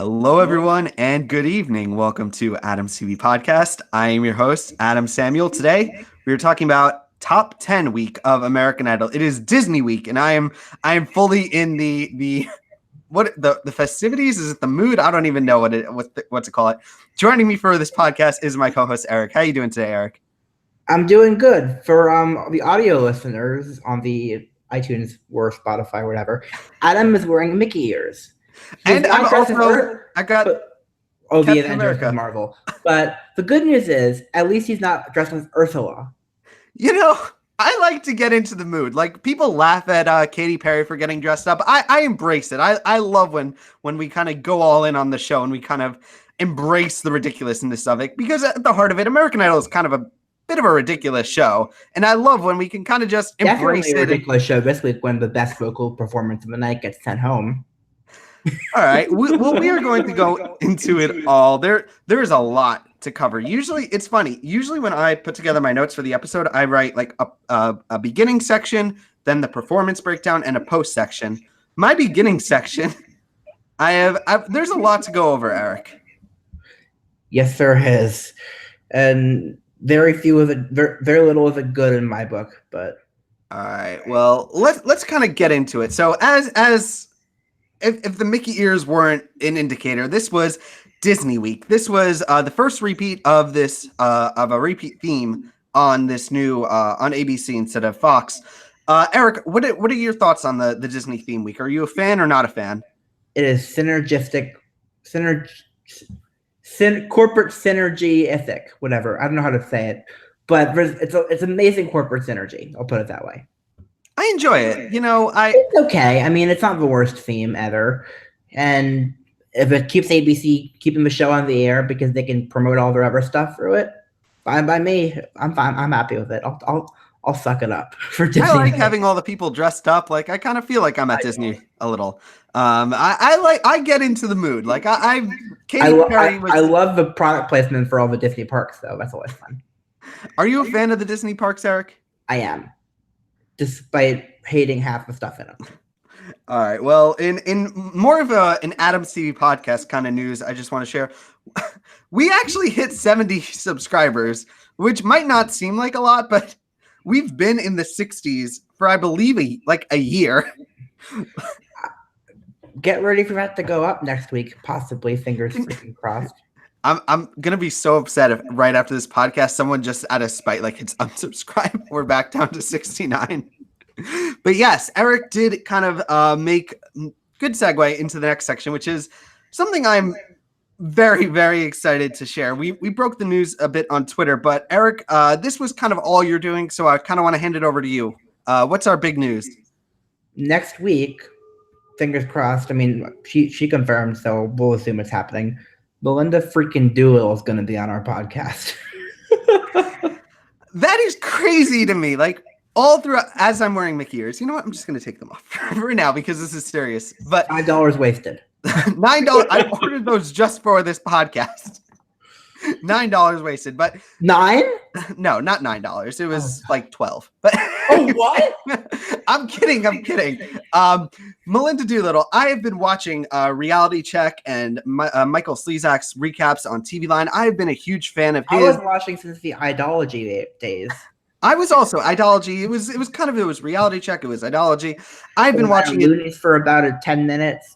Hello, everyone, and good evening. Welcome to Adam's TV Podcast. I am your host, Adam Samuel. Today, we are talking about top 10 week of American Idol. It is Disney week, and I am fully in the festivities. Is it the mood? I don't even know what to call it. Joining me for this podcast is my co-host Eric. How are you doing today, Eric? I'm doing good. For the audio listeners on the iTunes or Spotify or whatever, Adam is wearing Mickey ears. And I got the Avengers of Marvel. But the good news is, at least he's not dressed as Ursula. You know, I like to get into the mood. Like, people laugh at Katy Perry for getting dressed up. I embrace it. I love when we kind of go all in on the show and we kind of embrace the ridiculousness of it, because at the heart of it, American Idol is kind of a bit of a ridiculous show, and I love when we can kind of just embrace it. Definitely a ridiculous show this week when the best vocal performance of the night gets sent home. All right. We are going to go into it all. There is a lot to cover. Usually, it's funny. Usually when I put together my notes for the episode, I write like a beginning section, then the performance breakdown, and a post section. My beginning section, there's a lot to go over, Eric. Yes, there is. And very little of it good in my book, but all right. Well, let's kind of get into it. So if the Mickey ears weren't an indicator, this was Disney Week. This was the first repeat of this of a repeat theme on this new on ABC instead of Fox. Eric, what are your thoughts on the Disney theme week? Are you a fan or not a fan? It is corporate synergy ethic, whatever. I don't know how to say it, but it's amazing corporate synergy. I'll put it that way. I enjoy it. It's okay. I mean, it's not the worst theme ever. And if it keeps ABC keeping the show on the air because they can promote all their other stuff through it, fine by me. I'm fine. I'm happy with it. I'll suck it up for Disney. I like having all the people dressed up. Like, I kind of feel like I'm at Disney a little. I get into the mood. Like, I love the product placement for all the Disney parks, though. That's always fun. Are you a fan of the Disney parks, Eric? I am, despite hating half the stuff in them. All right. Well, in more of an Adam's TV podcast kind of news, I just want to share, we actually hit 70 subscribers, which might not seem like a lot, but we've been in the 60s for, I believe, a year. Get ready for that to go up next week, possibly. Fingers freaking crossed. I'm gonna be so upset if right after this podcast someone just out of spite hits unsubscribe. We're back down to 69. But yes, Eric did kind of make good segue into the next section, which is something I'm very, very excited to share. We broke the news a bit on Twitter, but Eric, this was kind of all you're doing, so I kind of want to hand it over to you. What's our big news? Next week, fingers crossed. I mean, she confirmed, so we'll assume it's happening. Melinda freaking Doolittle is going to be on our podcast. That is crazy to me. Like, all throughout, as I'm wearing Mickey ears, you know what? I'm just going to take them off for now because this is serious. But $5 wasted. $9. I ordered those just for this podcast. $9 wasted, but $9? No, not $9. It was like $12. But what? I'm kidding. Melinda Doolittle. I have been watching Reality Check and Michael Slezak's recaps on TV Line. I have been a huge fan of his. I was watching since the Idology days. I was also Idology. It was Reality Check. It was Idology. I've been watching it for about 10 minutes.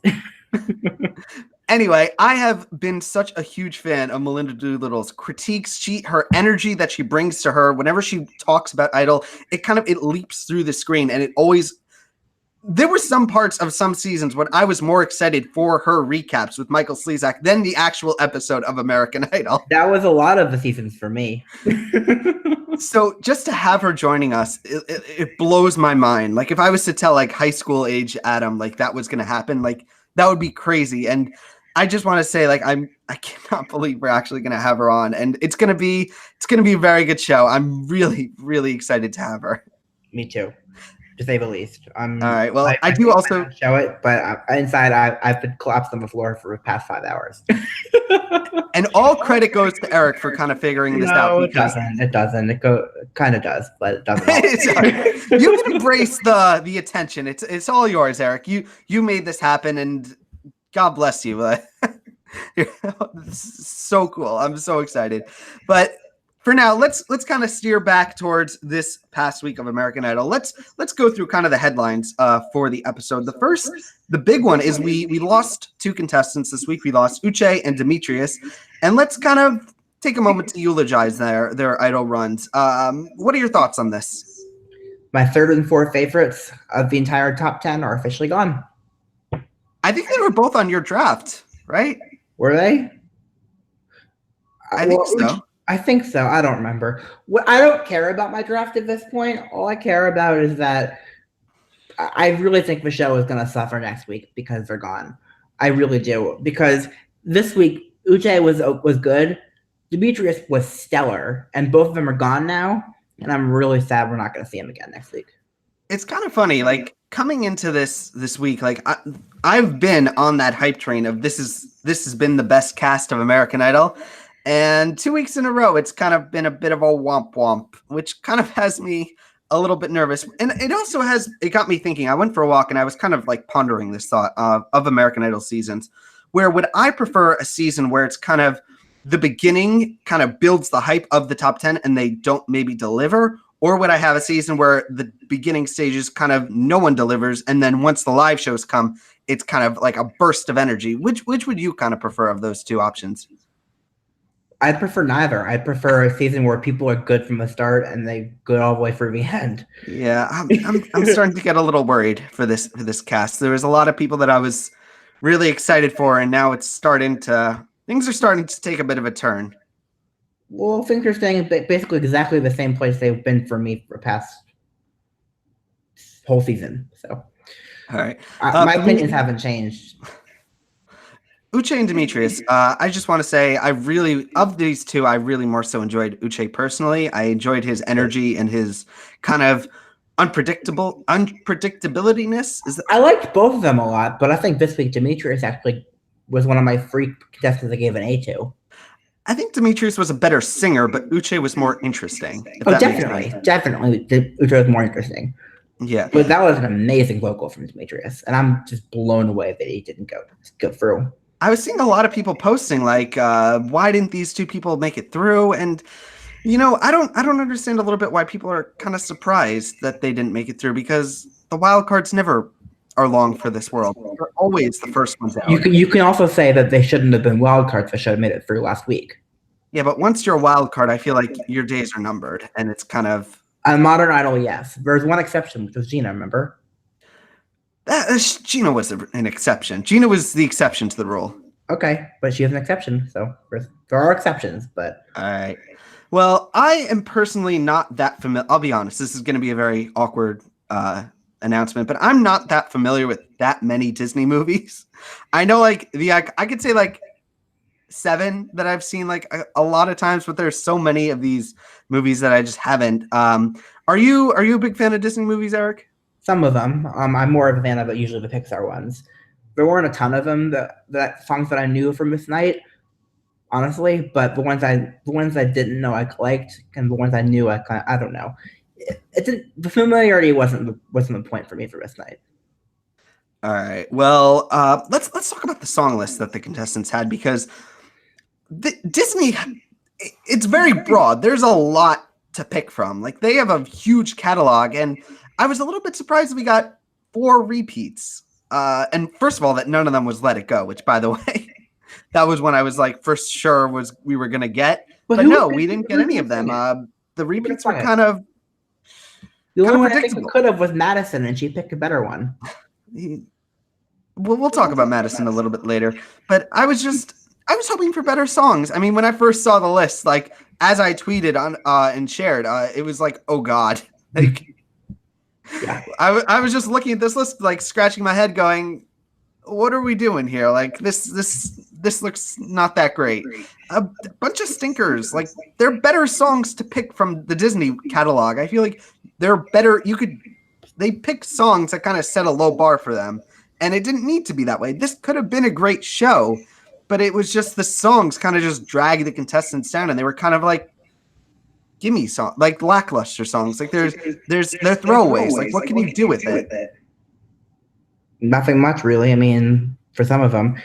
Anyway, I have been such a huge fan of Melinda Doolittle's critiques. Her energy that she brings to her whenever she talks about Idol, it leaps through the screen, and there were some parts of some seasons when I was more excited for her recaps with Michael Slezak than the actual episode of American Idol. That was a lot of the seasons for me. So just to have her joining us, it blows my mind. Like, if I was to tell high school age Adam that was going to happen, that would be crazy. And I just want to say, I cannot believe we're actually going to have her on, and it's going to be a very good show. I'm really, really excited to have her. Me too, to say the least. All right. Well, I do also show it, but inside I've been collapsed on the floor for the past 5 hours. And all credit goes to Eric for kind of figuring this out. Because it doesn't. It kind of does, but it doesn't. You can embrace the attention. It's all yours, Eric. You made this happen, and God bless you. This is so cool. I'm so excited. But for now, let's kind of steer back towards this past week of American Idol. Let's go through kind of the headlines for the episode. The big one is we lost two contestants this week. We lost Uche and Demetrius, and let's kind of take a moment to eulogize their Idol runs. What are your thoughts on this? My third and fourth favorites of the entire top 10 are officially gone. I think they were both on your draft, right? Were they? I think so. I think so. I don't remember. I don't care about my draft at this point. All I care about is that I really think Michelle is going to suffer next week because they're gone. I really do. Because this week, Uche was good. Demetrius was stellar. And both of them are gone now. And I'm really sad we're not going to see him again next week. It's kind of funny. Like, coming into this week, like, I've been on that hype train of this has been the best cast of American Idol. And 2 weeks in a row, it's kind of been a bit of a womp womp, which kind of has me a little bit nervous. And it got me thinking. I went for a walk and I was kind of like pondering this thought of American Idol seasons, where would I prefer a season where it's kind of the beginning kind of builds the hype of the top 10 and they don't maybe deliver? Or would I have a season where the beginning stages kind of no one delivers, and then once the live shows come, it's kind of like a burst of energy? Which would you kind of prefer of those two options? I prefer neither. I prefer a season where people are good from the start and they go all the way through the end. Yeah, I'm starting to get a little worried for this cast. There was a lot of people that I was really excited for, and now things are starting to take a bit of a turn. Well, things are staying basically exactly the same place they've been for me for the past whole season. So, all right, my opinions haven't changed. Uche and Demetrius, I just want to say of these two, I really more so enjoyed Uche personally. I enjoyed his energy and his kind of unpredictabilityness. I liked both of them a lot, but I think this week Demetrius actually was one of my three contestants I gave an A to. I think Demetrius was a better singer, but Uche was more interesting. Definitely. Uche was more interesting. Yeah. But that was an amazing vocal from Demetrius, and I'm just blown away that he didn't go through. I was seeing a lot of people posting like, why didn't these two people make it through? And I don't understand a little bit why people are kind of surprised that they didn't make it through, because the wild cards never are long for this world. They're always the first ones out. You can also say that they shouldn't have been wild cards. They should have made it through last week. Yeah, but once you're a wild card, I feel like your days are numbered, and it's kind of on Modern Idol. Yes, there's one exception, which was Gina. Remember? Gina was an exception. Gina was the exception to the rule. Okay, but she was an exception, so there are exceptions. But all right. Well, I am personally not that familiar. I'll be honest. This is going to be a very awkward announcement, but I'm not that familiar with that many Disney movies. I know, like, I could say like 7 that I've seen like a lot of times, but there's so many of these movies that I just haven't. Are you a big fan of Disney movies, Eric? Some of them. I'm more of a fan of usually the Pixar ones. There weren't a ton of them that songs that I knew from this night, honestly. But the ones I didn't know I liked, and the ones I knew I don't know. The familiarity wasn't the point for me for this night. All right. Well, let's talk about the song list that the contestants had, because Disney, it's very broad. There's a lot to pick from. Like, they have a huge catalog, and I was a little bit surprised we got 4 repeats. And first of all, that none of them was Let It Go, which, by the way, that was when I was like for sure we were gonna get. But no, we didn't get any of them. The repeats were kind of the only one I think we could have was Madison, and she picked a better one. We'll talk about Madison a little bit later. But I was hoping for better songs. I mean, when I first saw the list, like as I tweeted on and shared, it was like, oh God, like. Yeah. I was just looking at this list, like scratching my head, going, "What are we doing here? Like this looks not that great. A bunch of stinkers. Like, they're better songs to pick from the Disney catalog. I feel like they're better. They pick songs that kind of set a low bar for them, and it didn't need to be that way. This could have been a great show, but it was just the songs kind of just dragged the contestants down, and they were kind of like gimme song, like lackluster songs. Like they're throwaways. Like, what can you do with it? Nothing much, really. I mean, for some of them,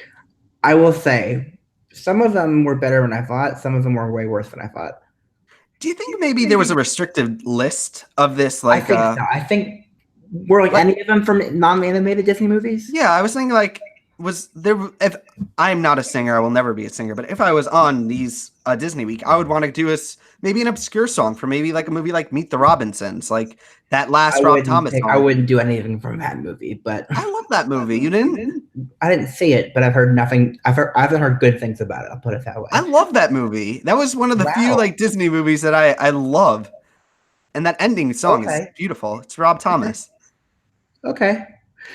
I will say Some of them were better than I thought. Some of them were way worse than I thought. Do you think maybe there was a restricted list of this? I think so. I think were any of them from non-animated Disney movies? Yeah, I was thinking was there? If I'm not a singer, I will never be a singer. But if I was on these Disney Week, I would want to do maybe an obscure song for maybe like a movie like Meet the Robinsons, like that last Rob Thomas song. I wouldn't do anything from that movie, but I love that movie. You didn't? I didn't see it, but I've heard nothing. I haven't heard good things about it. I'll put it that way. I love that movie. That was one of the few like Disney movies that I love, and that ending song is beautiful. It's Rob Thomas. Okay.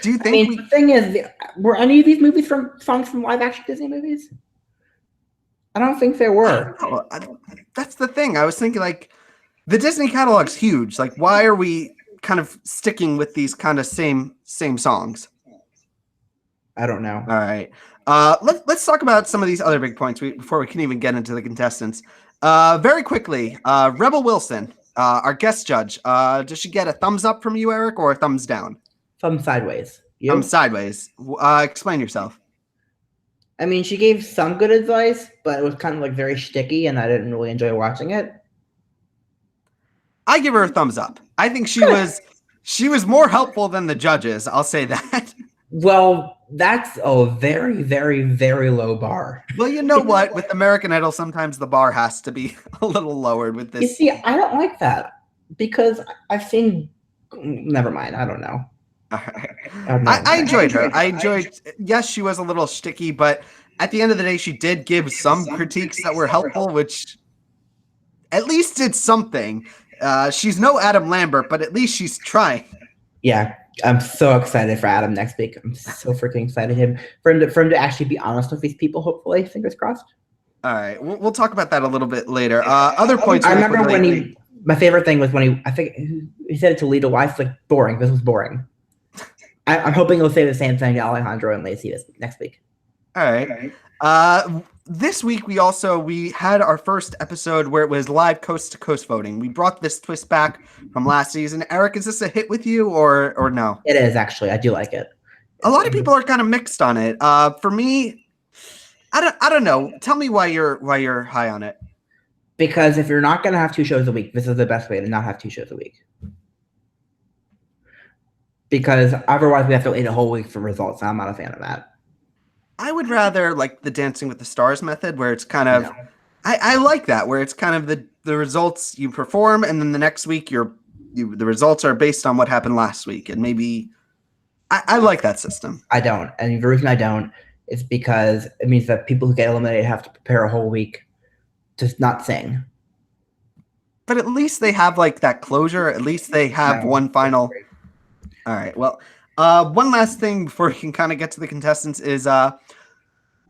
Do you think? The thing is, were any of these movies songs from live action Disney movies? I don't think there were. That's the thing. I was thinking like the Disney catalog's huge. Like, why are we kind of sticking with these kind of same songs? I don't know. All right. Let's talk about some of these other big points before we can even get into the contestants. Very quickly, Rebel Wilson, our guest judge. Does she get a thumbs up from you, Eric, or a thumbs down? Thumb sideways. Thumb sideways. Explain yourself. I mean, she gave some good advice, but it was kind of like very sticky, and I didn't really enjoy watching it. I give her a thumbs up. I think she was more helpful than the judges. I'll say that. Well, that's a very, very, very low bar. Well, you know what? With American Idol, sometimes the bar has to be a little lowered with this. You see, I don't like that because I've seen. Never mind. I don't know. I enjoyed her. Yes, she was a little sticky, but at the end of the day, she did give some critiques that were helpful, which at least did something. She's no Adam Lambert, but at least she's trying. Yeah, I'm so excited for Adam next week. I'm so freaking excited for him to actually be honest with these people. Hopefully, fingers crossed. All right, we'll talk about that a little bit later. Other points. I remember when my favorite thing was when I think he said it to Lita Weiss, like boring. This was boring. I'm hoping he'll say the same thing to Alejandro and Lacey next week. All right. This week we had our first episode where it was live coast to coast voting. We brought this twist back from last season. Eric, is this a hit with you or no? It is actually. I do like it. A lot of people are kind of mixed on it. For me, I don't know. Tell me why you're high on it. Because if you're not going to have 2 shows a week, this is the best way to not have 2 shows a week. Because otherwise we have to wait a whole week for results. And I'm not a fan of that. I would rather like the Dancing with the Stars method where it's kind of I like that where it's kind of the results you perform and then the next week the results are based on what happened last week and maybe I like that system. I don't. And the reason I don't is because it means that people who get eliminated have to prepare a whole week to not sing. But at least they have like that closure. At least they have one final. All right. Well, one last thing before we can kind of get to the contestants is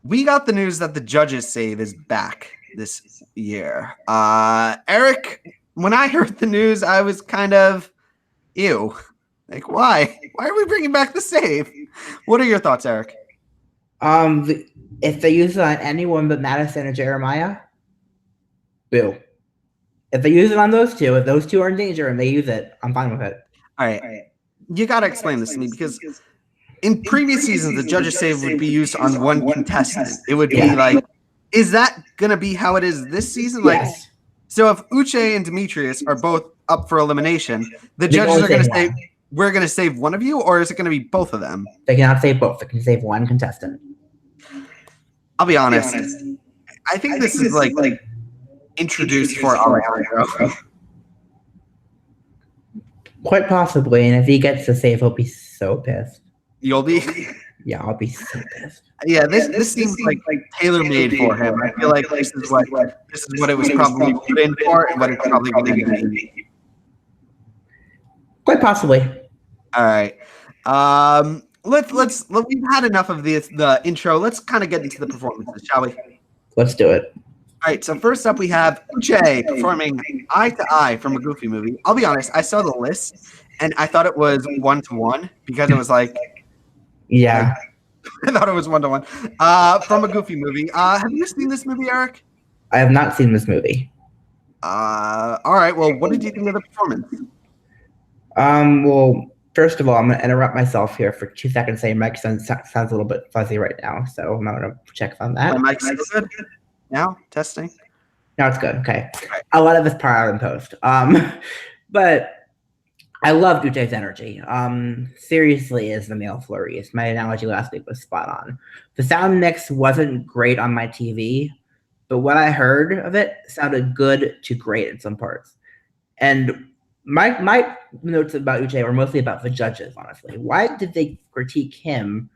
we got the news that the judges save is back this year. Eric, when I heard the news, I was kind of ew. Like, why? Why are we bringing back the save? What are your thoughts, Eric? If they use it on anyone but Madison and Jeremiah, boo. If they use it on those 2, if those 2 are in danger and they use it, I'm fine with it. All right. You got to explain this to me because in previous seasons, the judges save would be used on one contestant. It would be like, is that going to be how it is this season? Like, yes. So if Uche and Demetrius are both up for elimination, the judges are going to say, we're going to save one of you, or is it going to be both of them? They cannot save both. They can save one contestant. I'll be honest. I think this is like introduced for Alejandro. Quite possibly, and if he gets the save, he'll be so pissed. You'll be? Yeah, I'll be so pissed. Yeah, this seems like tailor-made for him. I feel like this is what it was probably put in for and what it's probably going to be. Quite possibly. All right. We've had enough of the intro. Let's kind of get into the performances, shall we? Let's do it. All right, so first up we have Uche performing Eye to Eye from a Goofy movie. I'll be honest, I saw the list and I thought it was 1-to-1 because it was like, yeah, I thought it was 1-to-1 from a Goofy movie. Have you seen this movie, Eric? I have not seen this movie. All right, well, what did you think of the performance? Well, First of all, I'm going to interrupt myself here for 2 seconds saying Mike sounds a little bit fuzzy right now, so I'm not going to check on that. My mic's still good? Now? Testing? Now it's good. Okay. A lot of this part out in post. But I love Uche's energy. Seriously, is the male flurries. My analogy last week was spot on. The sound mix wasn't great on my TV, but what I heard of it sounded good to great in some parts. And my notes about Uche were mostly about the judges, honestly. Why did they critique him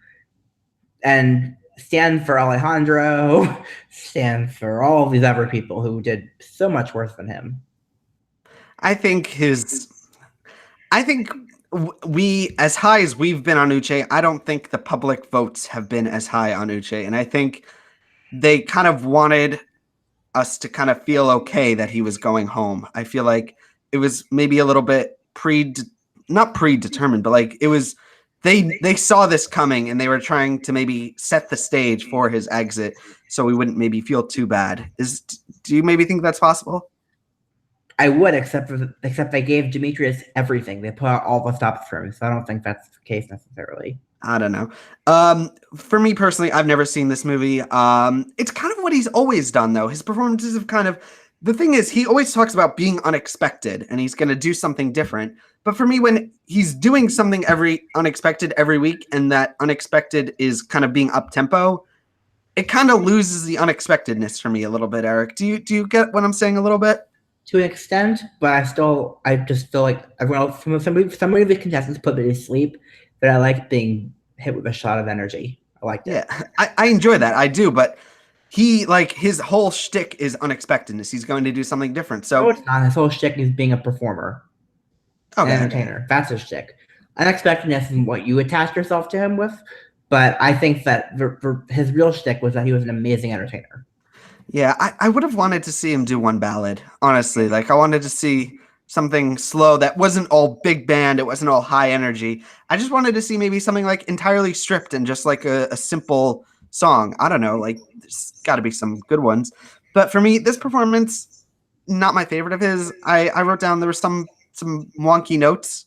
and stand for Alejandro, stand for all these other people who did so much worse than him? I think we, as high as we've been on Uche, I don't think the public votes have been as high on Uche. And I think they kind of wanted us to kind of feel okay that he was going home. I feel like it was maybe a little bit not predetermined, but like it was, they saw this coming and they were trying to maybe set the stage for his exit so we wouldn't maybe feel too bad. Do you maybe think that's possible? I would, except they gave Demetrius everything. They put out all the stops for him, so I don't think that's the case necessarily. I don't know. For me personally, I've never seen this movie. It's kind of what he's always done, though. His performances have kind of... The thing is, he always talks about being unexpected, and he's going to do something different. But for me, when he's doing something unexpected every week, and that unexpected is kind of being up-tempo, it kind of loses the unexpectedness for me a little bit, Eric. Do you get what I'm saying a little bit? To an extent, but I just feel like everyone else, some of the contestants put me to sleep, but I like being hit with a shot of energy. I like that. Yeah, I enjoy that. I do, but he, like, his whole shtick is unexpectedness. He's going to do something different. So no, it's not. His whole shtick is being a performer, an entertainer. That's his shtick. Unexpectedness is what you attach yourself to him with, but I think that his real shtick was that he was an amazing entertainer. Yeah, I would have wanted to see him do one ballad, honestly. Like, I wanted to see something slow that wasn't all big band, it wasn't all high energy. I just wanted to see maybe something, like, entirely stripped and just, like, a simple song. I don't know, like, there's got to be some good ones. But for me, this performance, not my favorite of his. I wrote down there were some wonky notes.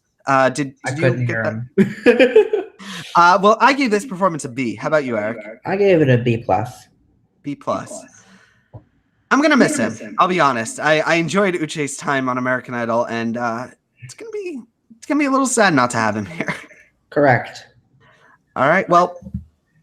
Did I you couldn't get hear that? him. Well, I gave this performance a B. How about you, Eric? I gave it a B+. B+. I'm gonna miss him. I'll be honest. I enjoyed Uche's time on American Idol, and it's gonna be a little sad not to have him here. Correct. All right. Well,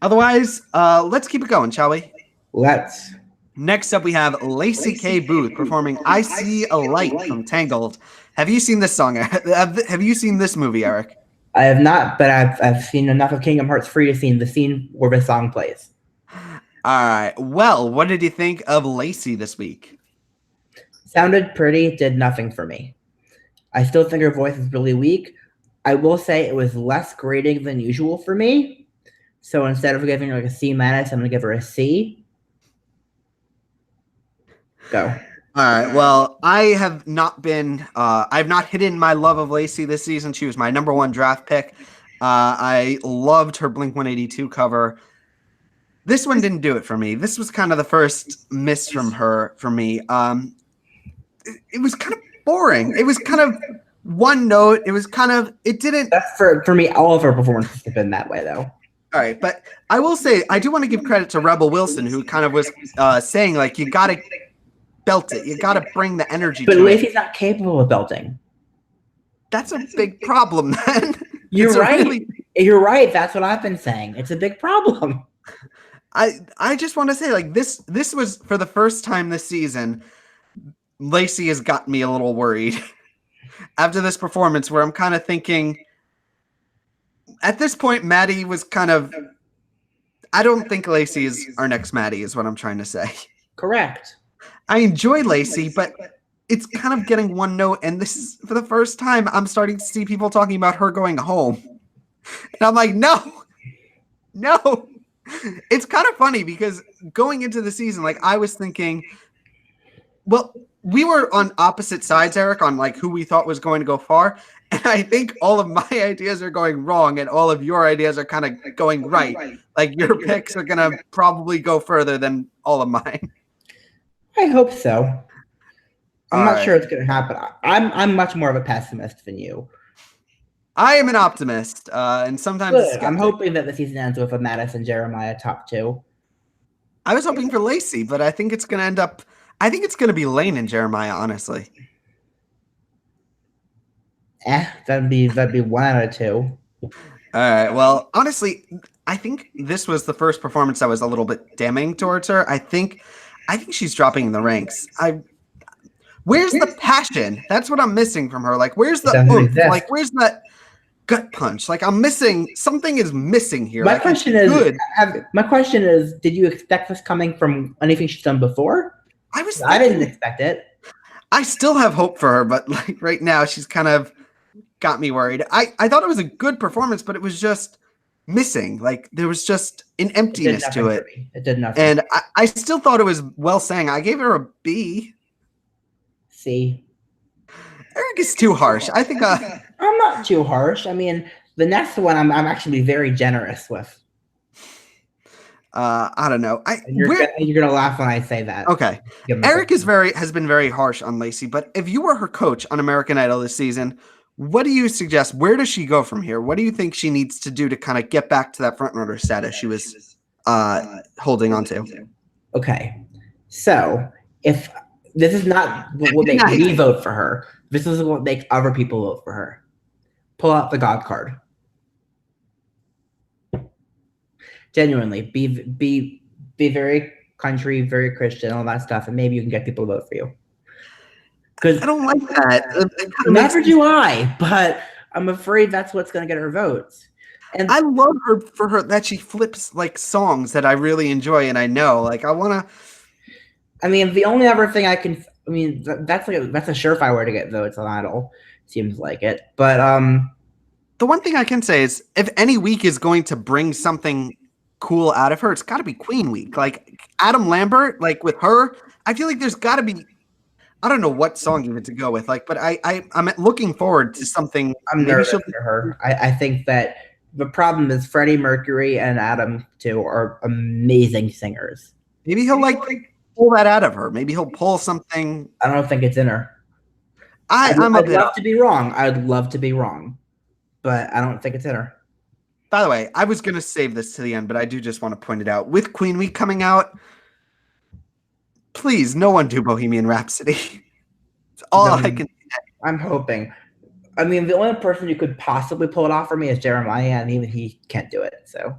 otherwise, let's keep it going, shall we? Let's. Next up, we have Lacey K. Booth performing "I See a Light" from Tangled. Have you seen this song? Have you seen this movie, Eric? I have not, but I've seen enough of Kingdom Hearts 3 to see the scene where the song plays. All right. Well, what did you think of Lacey this week? Sounded pretty, did nothing for me. I still think her voice is really weak. I will say it was less grating than usual for me. So instead of giving her like a C-, I'm going to give her a C. Go. All right. Well, I have not hidden my love of Lacey this season. She was my #1 draft pick. I loved her Blink-182 cover. This one didn't do it for me. This was kind of the first miss from her for me. It was kind of boring. It was kind of one note. It didn't. That's for me, all of her performances have been that way, though. All right. But I will say, I do want to give credit to Rebel Wilson, who kind of was saying, like, you got to belt it. You got to bring the energy to it. But Lacey's not capable of belting. That's a big problem, then. You're right. You're right. That's what I've been saying. It's a big problem. I just want to say, like, this was for the first time this season, Lacey has got me a little worried after this performance, where I'm kind of thinking at this point, Maddie was kind of, I don't think Lacey is our next Maddie is what I'm trying to say. Correct. I enjoy Lacey, but it's kind of getting one note. And this is for the first time I'm starting to see people talking about her going home. And I'm like, no. It's kind of funny because going into the season, like, I was thinking, well, we were on opposite sides, Eric, on like who we thought was going to go far. And I think all of my ideas are going wrong and all of your ideas are kind of going right. Like, your picks are going to probably go further than all of mine. I hope so. I'm not sure it's going to happen. I'm much more of a pessimist than you. I am an optimist, and sometimes a Good. skeptic. I'm hoping that the season ends with a Madison Jeremiah top 2. I was hoping for Lacey, but I think it's going to end up. I think it's going to be Lane and Jeremiah, honestly. That'd be 1 out of 2. All right. Well, honestly, I think this was the first performance that was a little bit damning towards her. I think she's dropping in the ranks. Where's the passion? That's what I'm missing from her. Like, where's the oomph? Like, where's that gut punch? Like, I'm missing. Something is missing here. My question is, did you expect this coming from anything she's done before? I didn't expect it. I still have hope for her, but like right now, she's kind of got me worried. I thought it was a good performance, but it was just missing. Like, there was just an emptiness to it. It did nothing. And I still thought it was well sang. I gave her a B. C. Eric is too harsh. I think I'm not too harsh. I mean, the next one I'm actually very generous with. I don't know. You're gonna laugh when I say that. Okay. Eric has been very harsh on Lacey, but if you were her coach on American Idol this season, what do you suggest? Where does she go from here? What do you think she needs to do to kind of get back to that frontrunner status she was holding on to? Okay. So if this is not what will make me vote for her, this is what makes other people vote for her. Pull out the God card. Genuinely, be very country, very Christian, all that stuff, and maybe you can get people to vote for you. Because I don't like that. Never do I, but I'm afraid that's what's going to get her votes. And I love her for her that she flips like songs that I really enjoy and I know. Like I want to. I mean, the only other thing that's a surefire way to get votes on Idol. Seems like it, but the one thing I can say is if any week is going to bring something cool out of her, it's got to be Queen Week. Like Adam Lambert, like with her, I feel like there's got to be. I don't know what song even to go with, like, but I'm looking forward to something. I'm nervous for her. I think that the problem is Freddie Mercury and Adam too are amazing singers. Maybe he'll like pull that out of her. Maybe he'll pull something. I don't think it's in her. I'd love to be wrong. I'd love to be wrong, but I don't think it's in her. By the way, I was going to save this to the end, but I do just want to point it out. With Queen Week coming out, please, no one do Bohemian Rhapsody. It's all I can say. I'm hoping. I mean, the only person who could possibly pull it off for me is Jeremiah, and even he can't do it. So,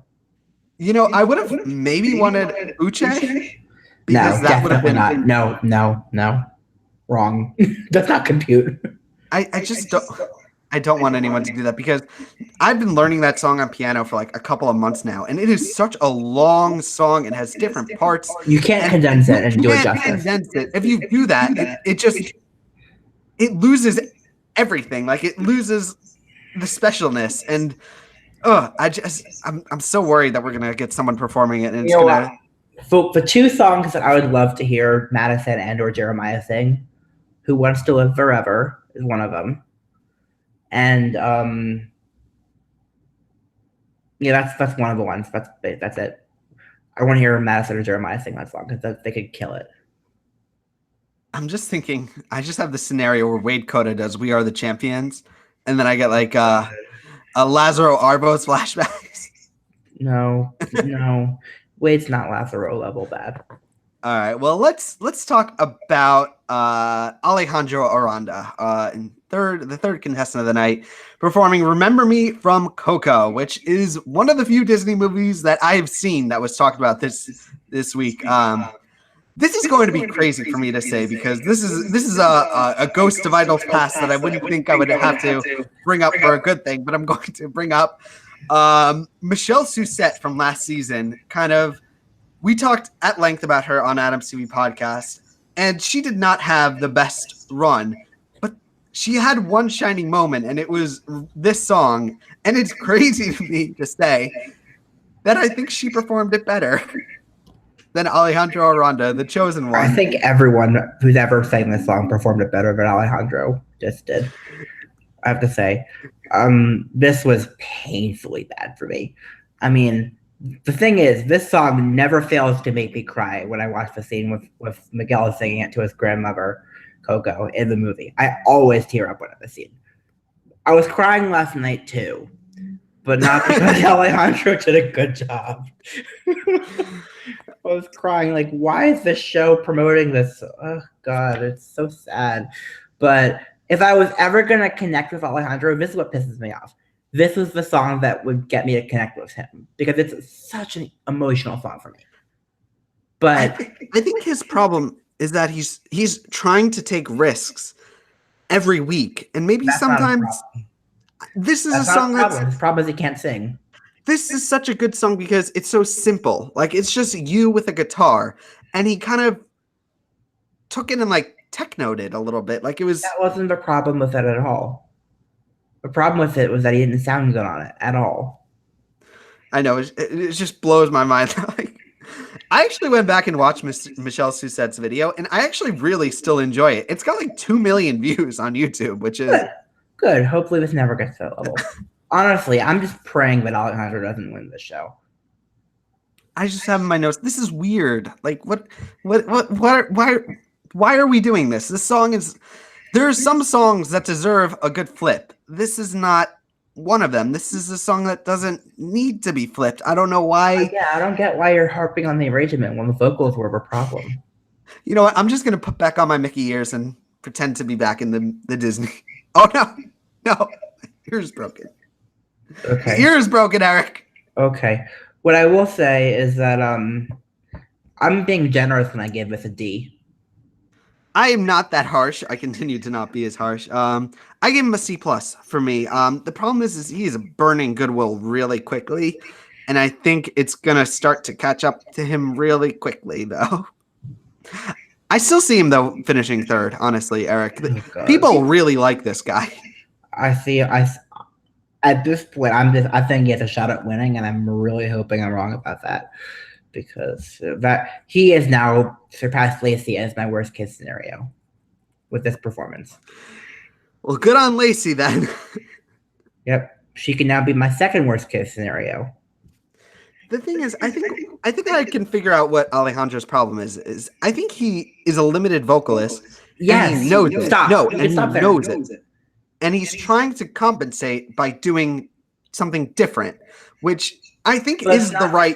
I would have maybe wanted Uche. Because that would have been not. No. Wrong. Does not compute. I just don't. I don't want anyone to do that because I've been learning that song on piano for like a couple of months now, and it is such a long song and has different parts. You can't condense it and do it justice. Condense it. If you do that, it loses everything. Like it loses the specialness, and I'm so worried that we're gonna get someone performing it, and it's gonna. For the two songs that I would love to hear Madison and or Jeremiah sing, "Who Wants to Live Forever" is one of them. And that's one of the ones. That's it. I want to hear Madison or Jeremiah sing that song because they could kill it. I'm just thinking. I just have the scenario where Wade Coda does "We Are the Champions," and then I get like a Lazaro Arbos flashbacks. No, Wade's not Lazaro level bad. All right. Well, let's talk about Alejandro Aranda, the third contestant of the night, performing "Remember Me" from Coco, which is one of the few Disney movies that I've seen that was talked about this week. This is going to be crazy for me to say because this is a ghost of Idol's past that I wouldn't think I would have to bring up for a good thing, but I'm going to bring up Michelle Suzette from last season. We talked at length about her on Adam's TV podcast, and she did not have the best run, but she had one shining moment, and it was this song. And it's crazy to me to say that I think she performed it better than Alejandro Aranda, the chosen one. I think everyone who's ever sang this song performed it better than Alejandro just did. I have to say, this was painfully bad for me. I mean, the thing is, this song never fails to make me cry when I watch the scene with Miguel singing it to his grandmother, Coco, in the movie. I always tear up when I'm the scene. I was crying last night too, but not because Alejandro did a good job. I was crying like, why is this show promoting this? Oh God, it's so sad. But if I was ever gonna connect with Alejandro, this is what pisses me off. This was the song that would get me to connect with him because it's such an emotional song for me. But I think his problem is that he's trying to take risks every week, and maybe sometimes this is a song that's his problem is he can't sing. This is such a good song because it's so simple. Like, it's just you with a guitar, and he kind of took it and like technoed it a little bit. Like, it was. That wasn't the problem with it at all. The problem with it was that he didn't sound good on it at all. I know, it just blows my mind. Like, I actually went back and watched Michelle Susette's video, and I actually really still enjoy it. It's got like 2 million views on YouTube, which is good. Hopefully, this never gets to that level. Honestly, I'm just praying that Alejandro doesn't win this show. I just have in my notes. This is weird. Like, why are we doing this? This song is. There are some songs that deserve a good flip. This is not one of them. This is a song that doesn't need to be flipped. I don't know why. Yeah, I don't get why you're harping on the arrangement when the vocals were a problem. You know what? I'm just gonna put back on my Mickey ears and pretend to be back in the Disney. Oh no, ears broken. Okay, ears broken, Eric. Okay, what I will say is that I'm being generous when I give this a D. I am not that harsh. I continue to not be as harsh. I give him a C+ for me. The problem is he is burning goodwill really quickly, and I think it's gonna start to catch up to him really quickly, though. I still see him though finishing third. Honestly, Eric, people really like this guy. At this point, I think he has a shot at winning, and I'm really hoping I'm wrong about that. Because that he has now surpassed Lacey as my worst case scenario with this performance. Well, good on Lacey then. Yep, she can now be my second worst case scenario. The thing is, I think I can figure out what Alejandro's problem is. I think he is a limited vocalist. Yes, and he knows it. Stop. No, and he knows it. And he's trying to compensate by doing something different, which I think is the right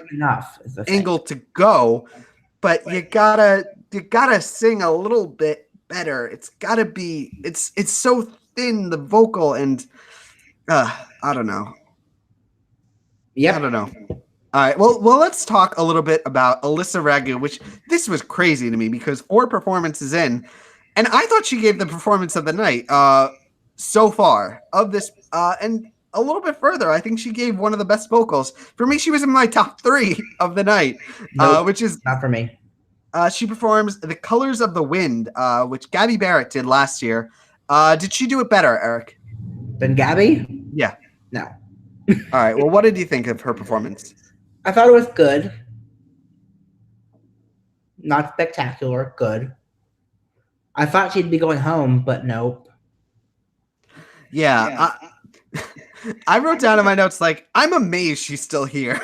angle to go, but you gotta sing a little bit better. It's gotta be it's so thin, the vocal, and I don't know. Yeah, I don't know. All right, well, let's talk a little bit about Alyssa Ragu, which this was crazy to me because 4 performances in, and I thought she gave the performance of the night so far of this, and a little bit further, I think she gave one of the best vocals. For me, she was in my top 3 of the night, which is not for me. She performs "The Colors of the Wind," which Gabby Barrett did last year. Did she do it better, Eric? Than Gabby? Yeah. No. All right. Well, what did you think of her performance? I thought it was good. Not spectacular. Good. I thought she'd be going home, but nope. Yeah. I wrote down in my notes, like, I'm amazed she's still here.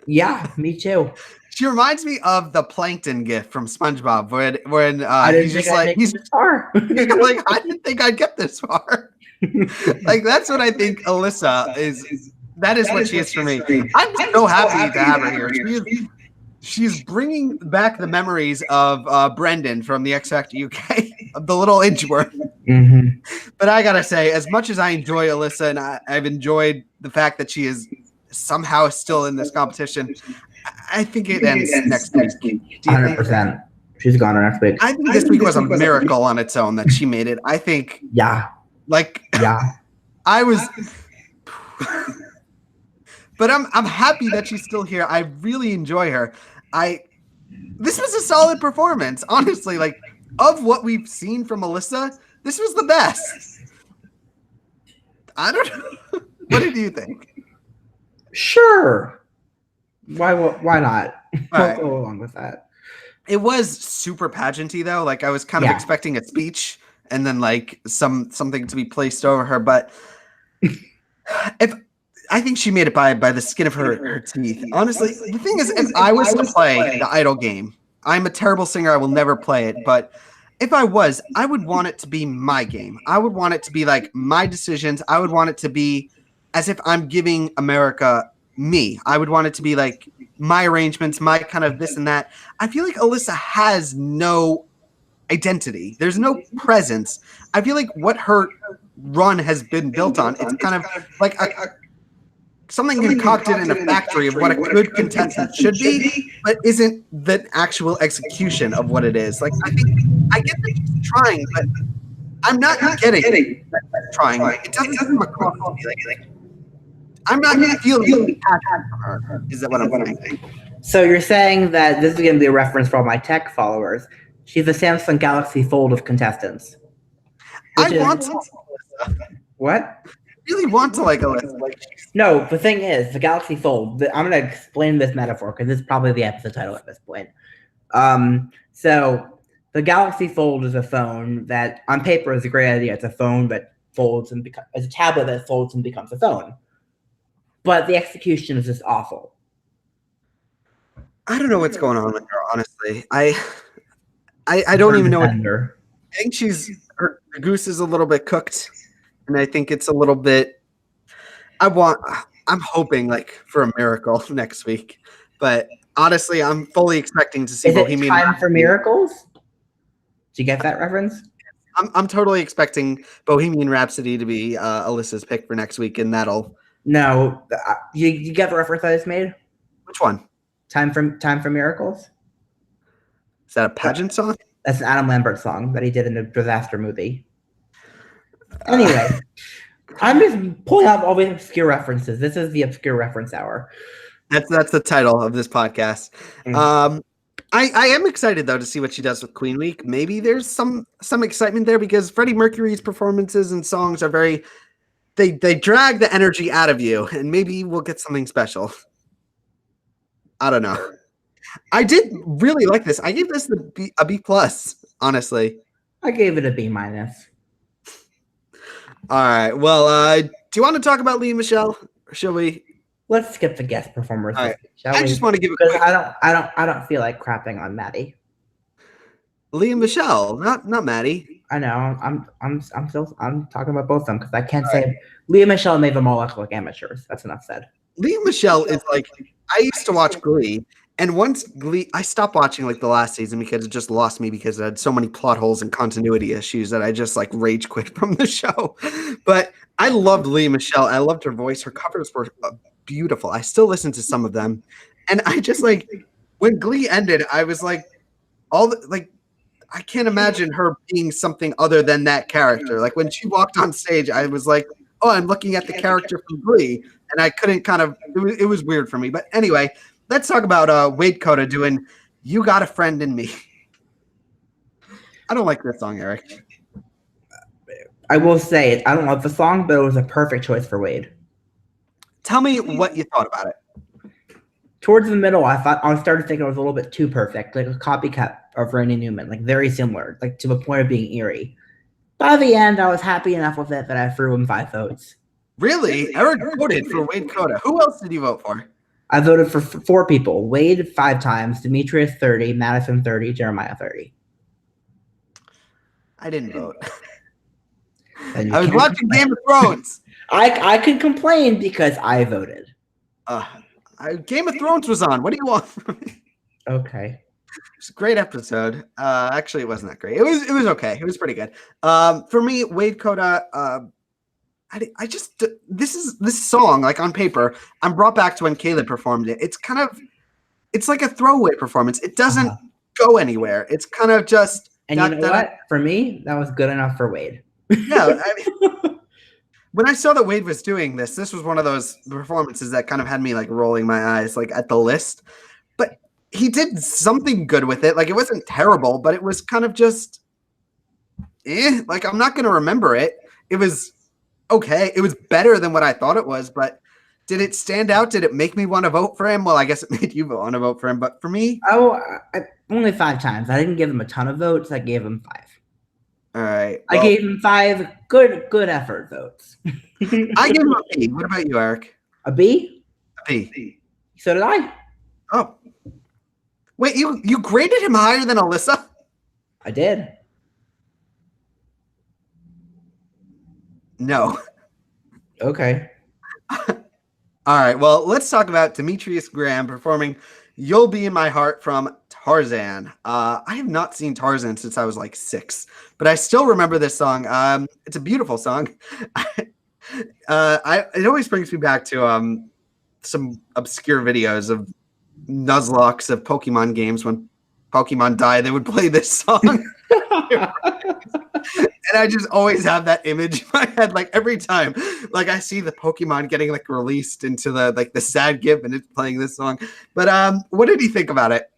Yeah, me too. She reminds me of the Plankton gif from SpongeBob when he's just like, he's far. like, I didn't think I'd get this far. Like, that's what I think Alyssa is. That is what she is for me. I'm so happy to have her here. She's bringing back the memories of Brendan from the X Factor UK, the little Edgeworth. Mm-hmm. But I gotta say, as much as I enjoy Alyssa, and I've enjoyed the fact that she is somehow still in this competition, I think it ends next week. 100%. She's gone next week. I think this week was a miracle on its own that she made it. I think. Yeah. Like. Yeah. I was. But I'm happy that she's still here. I really enjoy her. This was a solid performance, honestly. Like, of what we've seen from Alyssa, this was the best. I don't know. What did you think? Sure. Why not? Right. We'll go along with that. It was super pageanty though. Like, I was kind of expecting a speech and then like something to be placed over her. But I think she made it by the skin of her teeth. Honestly, the thing is, if I was to play the Idol game, I'm a terrible singer. I will never play it. But if I was, I would want it to be my game. I would want it to be like my decisions. I would want it to be as if I'm giving America me. I would want it to be like my arrangements, my kind of this and that. I feel like Alyssa has no identity. There's no presence. I feel like what her run has been built on, it's kind of like something concocted in a factory of what a good contestant should be, but isn't the actual execution of what it is. Like, I think I get that she's trying, but I'm not getting that she's trying. Like, it doesn't come across to me like I'm not feeling passion from her. Is that what I'm saying? So you're saying that this is going to be a reference for all my tech followers. She's a Samsung Galaxy Fold of contestants. I want to. What? I really want to like Alyssa. Like, no, the thing is, the Galaxy Fold. I'm going to explain this metaphor because this is probably the episode title at this point. So the Galaxy Fold is a phone that, on paper, is a great idea. It's a phone that folds and becomes a tablet that folds and becomes a phone. But the execution is just awful. I don't know what's going on with her, honestly. I don't even know. I think her goose is a little bit cooked, and I think it's a little bit. I'm hoping like for a miracle next week, but honestly, I'm fully expecting to see Is Bohemian. It time for miracles? Did you get that reference? I'm totally expecting Bohemian Rhapsody to be Alyssa's pick for next week, and that'll. No, you get the reference I just made. Which one? Time for miracles. Is that a pageant song? That's an Adam Lambert song that he did in a disaster movie. Anyway, I'm just pulling out all these obscure references. This is the obscure reference hour. That's the title of this podcast. I am excited though to see what she does with Queen Week. Maybe there's some excitement there because Freddie Mercury's performances and songs are very. They drag the energy out of you, and maybe we'll get something special. I don't know. I did really like this. I gave this a B plus, honestly. I gave it a B minus. All right. Well, do you want to talk about Lee and Michelle, or shall we? Let's skip the guest performers. All right. I just want to give because I don't feel like crapping on Maddie. Lee and Michelle, not Maddie. I know. I'm talking about both of them because I can't say Lee and Michelle made them all look like amateurs. That's enough said. Lee and Michelle is like I used to watch Glee, and once Glee, I stopped watching like the last season because it just lost me because it had so many plot holes and continuity issues that I just like rage quit from the show. But I loved Lee and Michelle. I loved her voice. Her covers were beautiful. I still listen to some of them, and I just like when Glee ended, I was like, I can't imagine her being something other than that character. Like when she walked on stage, I was like, oh, I'm looking at the character from Glee, and I couldn't it was weird for me. But anyway, let's talk about Wade Coda doing You Got a Friend in Me. I don't like this song, Eric. I will say, I don't love the song, but it was a perfect choice for Wade. Tell me what you thought about it. Towards the middle, I started thinking it was a little bit too perfect, like a copycat of Randy Newman, like very similar, like to the point of being eerie. By the end, I was happy enough with it that I threw him 5 votes. Really? Eric voted for Wade Coda. Who else did you vote for? I voted for 4 people. Wade 5 times, Demetrius 30, Madison 30, Jeremiah 30. I didn't vote. I was watching Game of Thrones. I can complain because I voted. Game of Thrones was on. What do you want from me? Okay. It's a great episode. Actually, it wasn't that great. It was okay. It was pretty good. For me, Wade Coda. I just this song like on paper. I'm brought back to when Caleb performed it. It's like a throwaway performance. It doesn't go anywhere. It's kind of just. And you know what? For me, that was good enough for Wade. Yeah. When I saw that Wade was doing this was one of those performances that kind of had me like rolling my eyes like at the list. But he did something good with it. Like it wasn't terrible, but it was kind of just like I'm not going to remember it. It was okay. It was better than what I thought it was, but did it stand out? Did it make me want to vote for him? Well, I guess it made you want to vote for him, but for me, only 5 times. I didn't give him a ton of votes. I gave him 5. All right. Well, I gave him 5 good effort votes. I gave him a B. What about you, Eric? A B? A B. So did I. Oh. Wait, you graded him higher than Alyssa? I did. No. Okay. All right. Well, let's talk about Demetrius Graham performing "You'll Be in My Heart" from Tarzan. I have not seen Tarzan since I was like 6, but I still remember this song. It's a beautiful song. It always brings me back to some obscure videos of Nuzlocke of Pokemon games. When Pokemon die, they would play this song. And I just always have that image in my head, like every time, like I see the Pokemon getting like released into the sad GIF, and it's playing this song. But what did you think about it?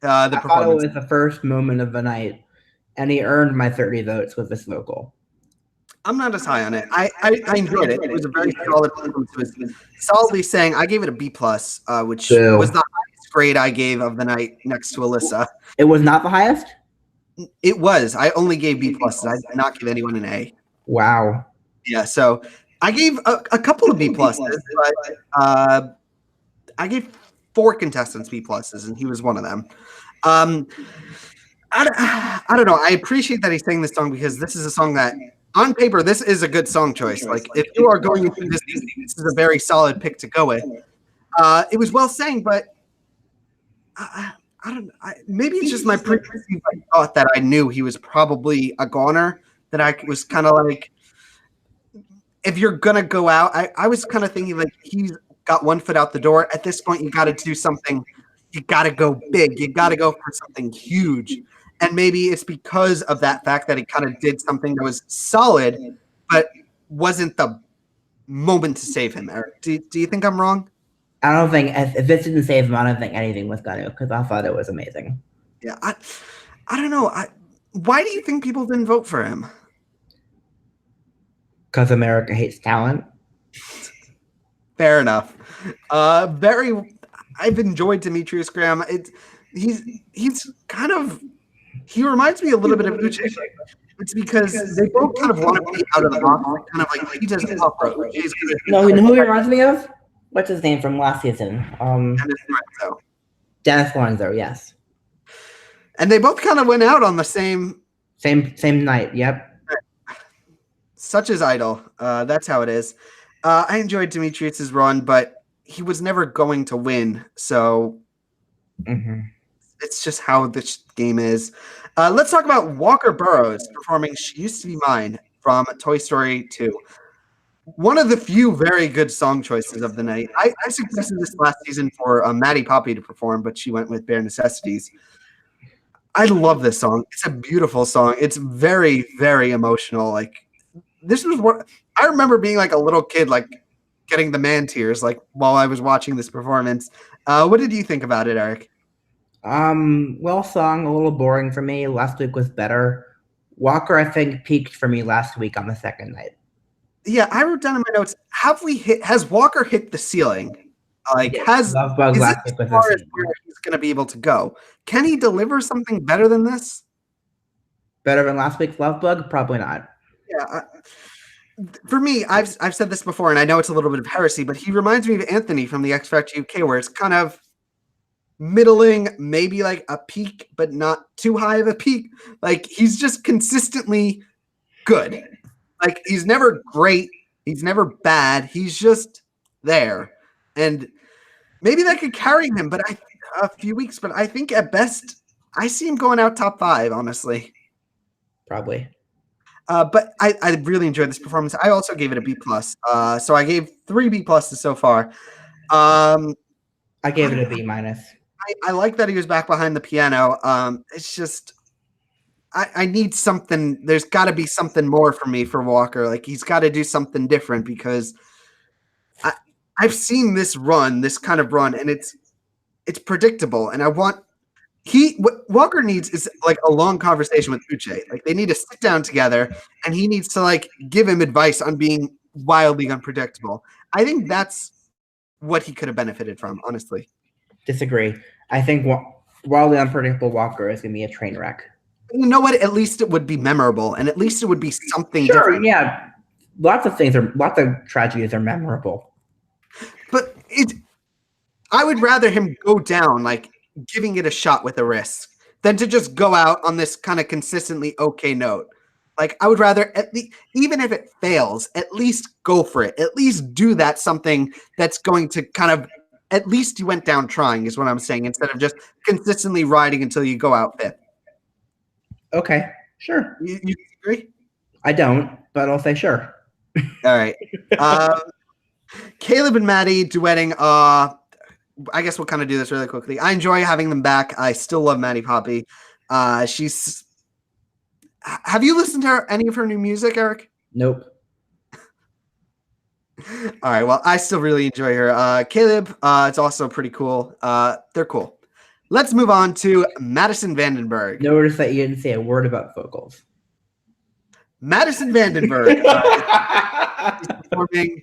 The I thought it performance. was the first moment of the night, and he earned my 30 votes with this vocal. I'm not as high on it. I enjoyed it. It was a very solid performance. It was solidly saying I gave it a B plus, which Boo. was the highest grade I gave of the night, next to Alyssa. It was not the highest? It was. I only gave B pluses. I did not give anyone an A. Wow. Yeah, so I gave a couple of B pluses, but I gave 4 contestants B pluses, and he was one of them. I don't know. I appreciate that he's saying this song, because this is a song that, on paper, this is a good song choice. Like, if you are going into this is a very solid pick to go with. It was well sang, but I don't. Maybe it's just my preconceived thought that I knew he was probably a goner. That I was kind of like, if you're gonna go out, I was kind of thinking like he's got one foot out the door. At this point, you got to do something. You got to go big. You got to go for something huge. And maybe it's because of that fact that he kind of did something that was solid, but wasn't the moment to save him. Eric, do you think I'm wrong? I don't think, if this didn't save him, I don't think anything was going to, because I thought it was amazing. Yeah, I don't know. Why do you think people didn't vote for him? Because America hates talent. Fair enough. I've enjoyed Demetrius Graham. He's kind of, he reminds me a little bit of Uche. It's because they both kind of want to be out of the box, kind of like he does pop rock. No, you know who he reminds me of? What's his name from last season? Dennis Lorenzo, yes. And they both kind of went out on the same night. Yep. Such as Idol. That's how it is. I enjoyed Demetrius's run, but he was never going to win. So it's just how this game is. Let's talk about Walker Burroughs performing "She Used to Be Mine" from Toy Story 2. One of the few very good song choices of the night. I suggested this last season for Maddie Poppy to perform, but she went with Bare Necessities. I love this song. It's a beautiful song. It's very, very emotional. Like, this was what I remember being like a little kid, like getting the man tears, like while I was watching this performance. What did you think about it, Eric? Well sung, a little boring for me. Last week was better. Walker, I think, peaked for me last week on the second night. Yeah, I wrote down in my notes, has Walker hit the ceiling? Like, is Love Bug it last week as was far as where he's going to be able to go? Can he deliver something better than this? Better than last week's Love Bug? Probably not. Yeah. For me, I've said this before, and I know it's a little bit of heresy, but he reminds me of Anthony from the X Factor UK, where it's kind of middling, maybe like a peak, but not too high of a peak. Like, he's just consistently good. Like, he's never great. He's never bad. He's just there. And maybe that could carry him, but a few weeks. But I think at best, I see him going out top 5, honestly. Probably. But I really enjoyed this performance. I also gave it a B+. So I gave 3 B+ so far. I gave it a B-. I like that he was back behind the piano. It's just, I need something. There's got to be something more for me for Walker. Like, he's got to do something different, because I've seen this kind of run, and it's predictable. And what Walker needs is like a long conversation with Uche. Like, they need to sit down together, and he needs to like give him advice on being wildly unpredictable. I think that's what he could have benefited from, honestly. Disagree. I think wildly unpredictable Walker is going to be a train wreck. You know what? At least it would be memorable, and at least it would be something different. Yeah. Lots of tragedies are memorable. But I would rather him go down, like, giving it a shot with a risk, than to just go out on this kind of consistently okay note. Like, I would rather even if it fails, at least go for it. At least do that something that's going to kind of, at least you went down trying is what I'm saying, instead of just consistently riding until you go out fifth. Okay, sure. You agree? I don't, but I'll say sure. All right. Caleb and Maddie duetting. I guess we'll kind of do this really quickly. I enjoy having them back. I still love Maddie Poppy. Have you listened to any of her new music, Eric? Nope. All right. Well, I still really enjoy her. Caleb, it's also pretty cool. They're cool. Let's move on to Madison Vandenberg. Notice that you didn't say a word about vocals. Madison Vandenberg is performing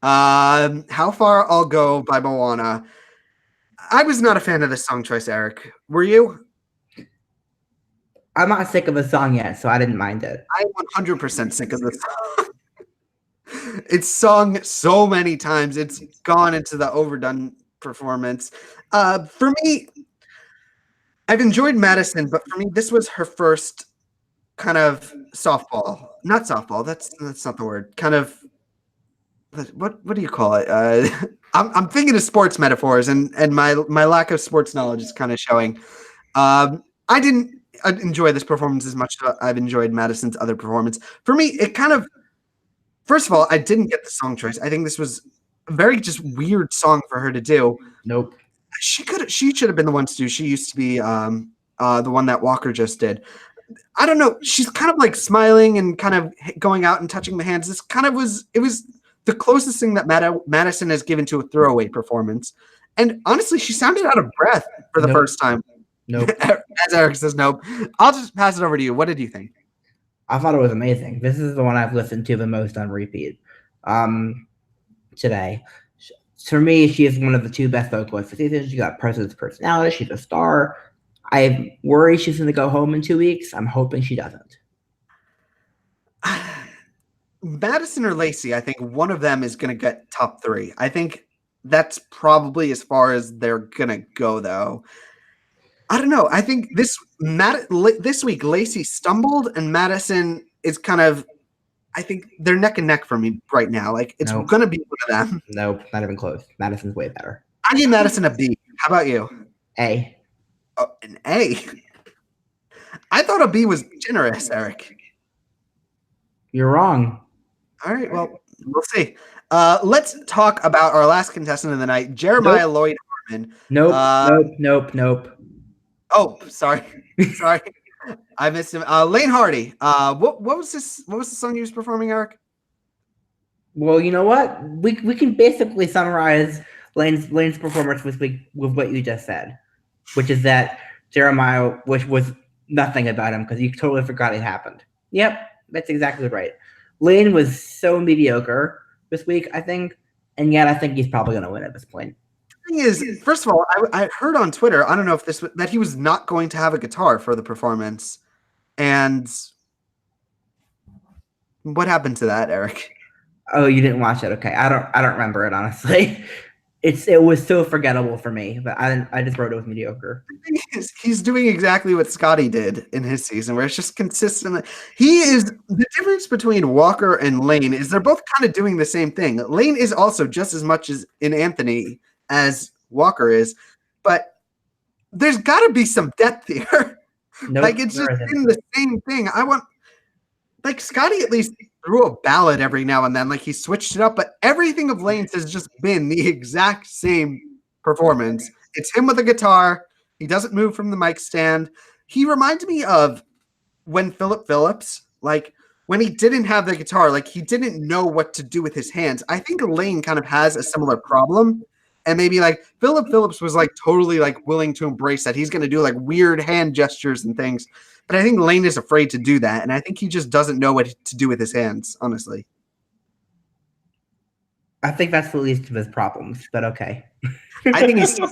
How Far I'll Go by Moana. I was not a fan of this song choice, Eric. Were you? I'm not sick of the song yet, so I didn't mind it. I'm 100% sick of this song. It's sung so many times. It's gone into the overdone performance. For me, I've enjoyed Madison, but for me, this was her first kind of softball. Not softball. That's not the word. Kind of, what do you call it? I'm thinking of sports metaphors, and my lack of sports knowledge is kind of showing. I didn't enjoy this performance as much as I've enjoyed Madison's other performance. For me, it kind of, first of all, I didn't get the song choice. I think this was a very just weird song for her to do. Nope. She should have been the one to do. She used to be the one that Walker just did. I don't know. She's kind of like smiling and kind of going out and touching the hands. This kind of was the closest thing that Madison has given to a throwaway performance. And honestly, she sounded out of breath for the first time. Nope. As Eric says, nope. I'll just pass it over to you. What did you think? I thought it was amazing. This is the one I've listened to the most on repeat today. For me, she is one of the two best vocalists this season. She got President's personality. She's a star. I worry she's going to go home in 2 weeks. I'm hoping she doesn't. Madison or Lacey, I think one of them is going to get top 3. I think that's probably as far as they're going to go, though. I don't know. I think this week, Lacey stumbled, and Madison is kind of, I think they're neck and neck for me right now. Like, it's going to be one of them. Nope, not even close. Madison's way better. I give Madison a B. How about you? A. Oh, an A? I thought a B was generous, Eric. You're wrong. All right, well, we'll see. Let's talk about our last contestant of the night, Jeremiah Lloyd Harmon. Nope. Oh, sorry. I missed him. Lane Hardy. What was this? What was the song he was performing, Eric? Well, you know what? We can basically summarize Lane's performance this week with what you just said, which is that Jeremiah, which was nothing about him because you totally forgot it happened. Yep, that's exactly right. Lane was so mediocre this week, I think, and yet I think he's probably going to win at this point. The thing is, first of all, I heard on Twitter, I don't know if that he was not going to have a guitar for the performance, and what happened to that, Eric? Oh, you didn't watch it? Okay, I don't remember it honestly. It was so forgettable for me, but I just wrote it was mediocre. The thing is, he's doing exactly what Scotty did in his season, where it's just consistently. He is the difference between Walker and Lane is they're both kind of doing the same thing. Lane is also just as much as in Anthony as Walker is, but there's got to be some depth here. Nope, like it's just been the same thing. I want like Scotty at least threw a ballad every now and then, like he switched it up, but everything of Lane's has just been the exact same performance. It's him with a guitar. He doesn't move from the mic stand. He reminds me of when Philip Phillips, like when he didn't have the guitar, like he didn't know what to do with his hands. I think Lane kind of has a similar problem. And maybe like Philip Phillips was like totally like willing to embrace that. He's going to do like weird hand gestures and things. But I think Lane is afraid to do that. And I think he just doesn't know what to do with his hands, honestly. I think that's the least of his problems, but okay. I think he's still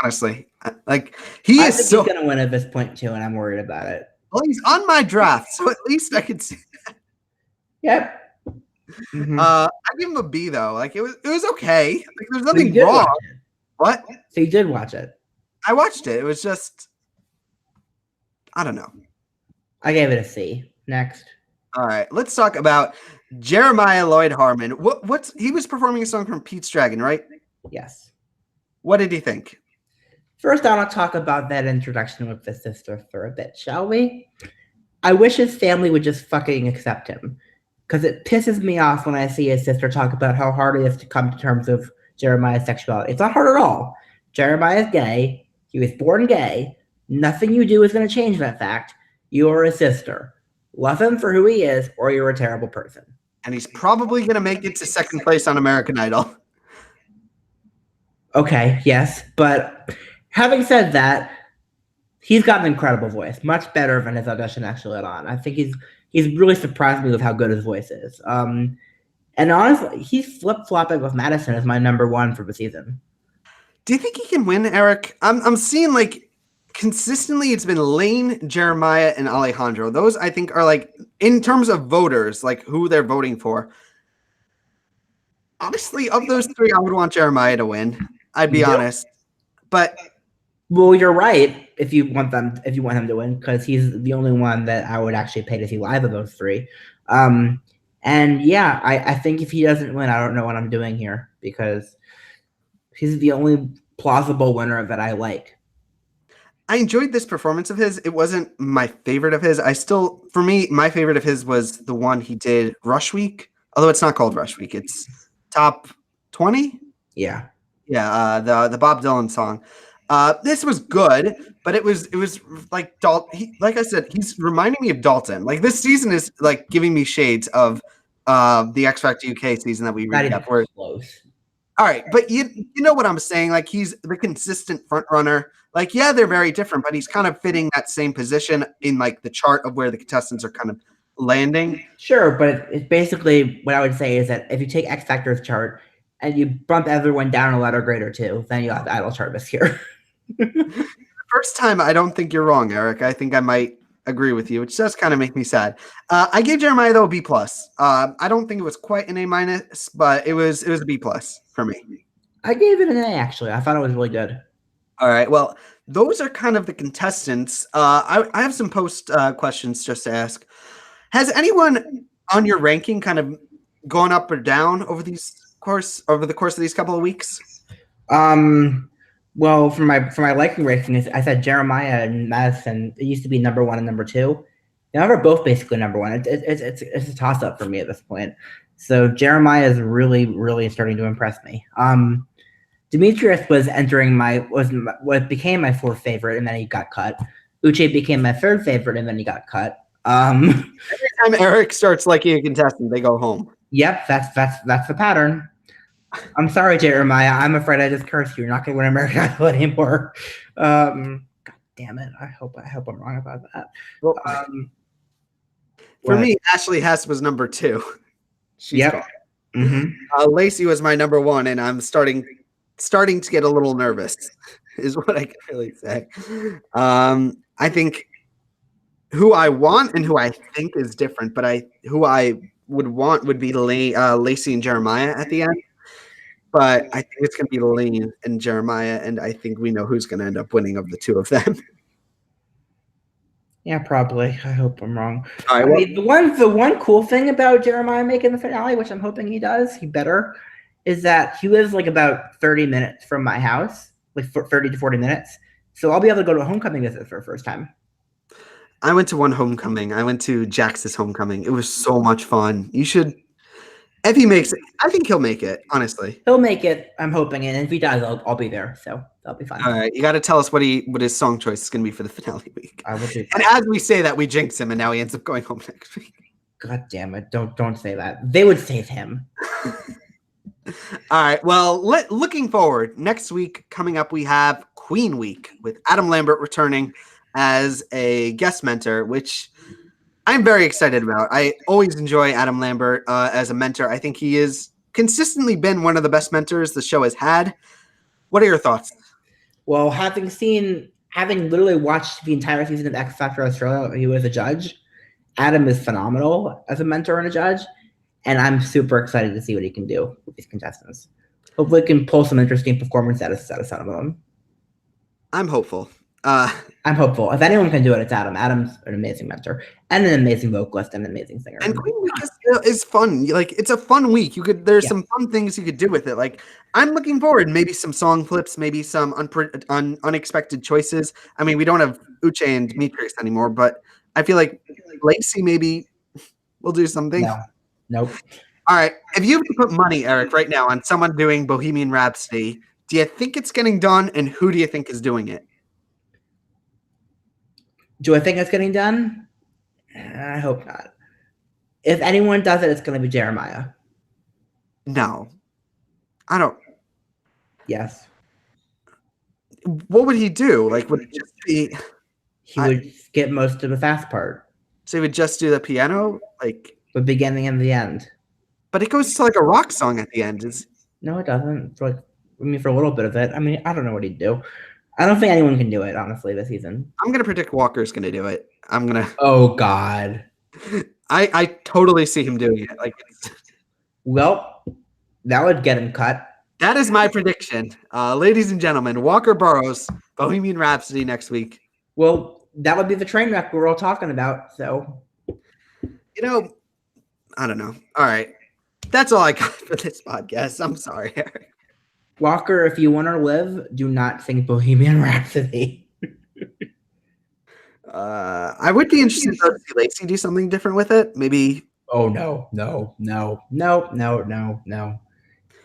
honestly. Like he I is think so he's gonna win at this point too, and I'm worried about it. well, he's on my draft, so at least I could see that. Yep. Mm-hmm. I give him a B though. Like it was okay. Like there's nothing wrong. What? So you did watch it? I watched it. It was just I don't know. I gave it a C. Next. All right, let's talk about Jeremiah Lloyd Harmon. What's he was performing a song from Pete's Dragon, right? Yes. What did he think? First, I want to talk about that introduction with the sister for a bit, shall we? I wish his family would just fucking accept him. Because it pisses me off when I see his sister talk about how hard it is to come to terms with Jeremiah's sexuality. It's not hard at all. Jeremiah is gay. He was born gay. Nothing you do is going to change that fact. You are his sister. Love him for who he is, or you're a terrible person. And he's probably going to make it to second place on American Idol. Okay, yes. But having said that, he's got an incredible voice. Much better than his audition actually let on. I think he's really surprised me with how good his voice is. And honestly, he's flip-flopping with Madison as my number one for the season. Do you think he can win, Eric? I'm seeing like consistently it's been Lane, Jeremiah, and Alejandro. Those I think are like in terms of voters, like who they're voting for. Honestly, of those three, I would want Jeremiah to win. I'd be honest. But well, you're right if you want him to win, because he's the only one that I would actually pay to see live of those three. And yeah, I think if he doesn't win, I don't know what I'm doing here, because he's the only plausible winner that I like. I enjoyed this performance of his. It wasn't my favorite of his. For me, my favorite of his was the one he did Rush Week. Although it's not called Rush Week. It's Top 20. Yeah. Yeah. The Bob Dylan song. This was good, but it was like Dalton. Like I said, he's reminding me of Dalton. Like this season is like giving me shades of the X Factor UK season that we read up. Close. All right, but you know what I'm saying? Like he's the consistent front runner. Like yeah, they're very different, but he's kind of fitting that same position in like the chart of where the contestants are kind of landing. Sure, but it's basically what I would say is that if you take X Factor's chart and you bump everyone down a letter grade or two, then you have the Idol chart this year. The first time, I don't think you're wrong, Eric. I think I might agree with you, which does kind of make me sad. I gave Jeremiah though a B+. I don't think it was quite an A-, but it was a B+ for me. I gave it an A actually. I thought it was really good. All right. Well, those are kind of the contestants. I have some post questions just to ask. Has anyone on your ranking kind of gone up or down over the course of these couple of weeks? Well, for my liking rankings, I said Jeremiah and Madison. It used to be number 1 and number 2. Now they're both basically number 1. It's a toss up for me at this point. So Jeremiah is really, really starting to impress me. Demetrius was entering what became my 4th favorite, and then he got cut. Uche became my 3rd favorite, and then he got cut. Every time Eric starts liking a contestant, they go home. Yep, that's the pattern. I'm sorry, Jeremiah. I'm afraid I just cursed you. You're not going to win American Idol anymore. God damn it. I hope I'm wrong about that. Well, for me, Ashley Hess was number 2. She's gone. Mm-hmm. Lacey was my number 1, and I'm starting to get a little nervous, is what I can really say. I think who I want and who I think is different, but who I would want would be Lacey and Jeremiah at the end. But I think it's going to be Lane and Jeremiah, and I think we know who's going to end up winning of the two of them. Yeah, probably. I hope I'm wrong. All right, I mean, the one cool thing about Jeremiah making the finale, which I'm hoping he does, he better, is that he lives like about 30 minutes from my house, like 30 to 40 minutes. So I'll be able to go to a homecoming visit for the first time. I went to one homecoming. I went to Jax's homecoming. It was so much fun. You should. If he makes it, I think he'll make it, honestly. He'll make it, I'm hoping, and if he does, I'll be there, so that'll be fun. All right, you got to tell us what his song choice is going to be for the finale week. I will do. And as we say that, we jinx him, and now he ends up going home next week. God damn it! Don't say that. They would save him. All right. Well, looking forward, next week coming up, we have Queen Week with Adam Lambert returning as a guest mentor, which I'm very excited about. I always enjoy Adam Lambert as a mentor. I think he has consistently been one of the best mentors the show has had. What are your thoughts? Well, having literally watched the entire season of X Factor Australia, he was a judge. Adam is phenomenal as a mentor and a judge, and I'm super excited to see what he can do with these contestants. Hopefully, he can pull some interesting performance out of some of them. I'm hopeful. I'm hopeful. If anyone can do it, it's Adam. Adam's an amazing mentor and an amazing vocalist and an amazing singer. And Queen Week is fun. Like, it's a fun week. There's some fun things you could do with it. Like, I'm looking forward. Maybe some song flips, maybe some unexpected choices. I mean, we don't have Uche and Demetrius anymore, but I feel like Lacey maybe will do something. No. Nope. All right. If you have to put money, Eric, right now on someone doing Bohemian Rhapsody, do you think it's getting done, and who do you think is doing it? Do I think it's getting done? I hope not. If anyone does it, it's going to be Jeremiah. No. I don't. Yes. What would he do? Like, would it just be... He would skip most of the fast part. So he would just do the piano? Like... The beginning and the end. But it goes to like a rock song at the end. No, it doesn't. For a little bit of it. I mean, I don't know what he'd do. I don't think anyone can do it, honestly, this season. I'm going to predict Walker's going to do it. Oh, God. I totally see him doing it. Like, well, that would get him cut. That is my prediction. Ladies and gentlemen, Walker Burroughs, Bohemian Rhapsody next week. Well, that would be the train wreck we're all talking about, so. You know, I don't know. All right. That's all I got for this podcast. I'm sorry, Eric. Walker, if you want to live, do not sing Bohemian Rhapsody. I would be interested to see Lacey do something different with it. Maybe. Oh, no.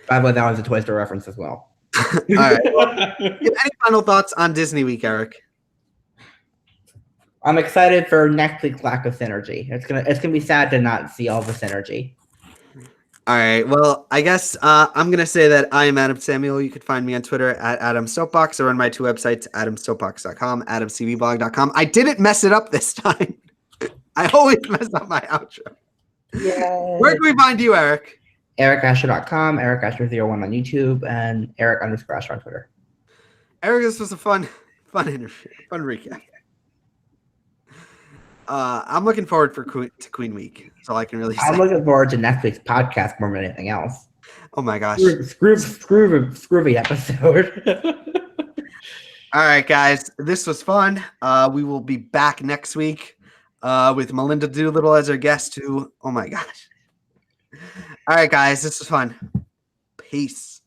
By the way, that was a Toy Story reference as well. All right. Well, any final thoughts on Disney Week, Eric? I'm excited for next week's lack of synergy. It's gonna be sad to not see all the synergy. All right. Well, I guess I'm going to say that I am Adam Samuel. You could find me on Twitter at Adam Soapbox or on my two websites, adamsoapbox.com, adamcvblog.com. I didn't mess it up this time. I always mess up my outro. Yeah. Where can we find you, Eric? EricAscher.com, Eric Ascher01 on YouTube, and Eric_Ascher on Twitter. Eric, this was a fun interview, fun recap. I'm looking forward to Queen Week. That's all I can really say. I'm looking forward to next week's podcast more than anything else. Oh my gosh. Screw the episode. All right, guys. This was fun. We will be back next week with Melinda Doolittle as our guest too. Oh my gosh. All right, guys. This was fun. Peace.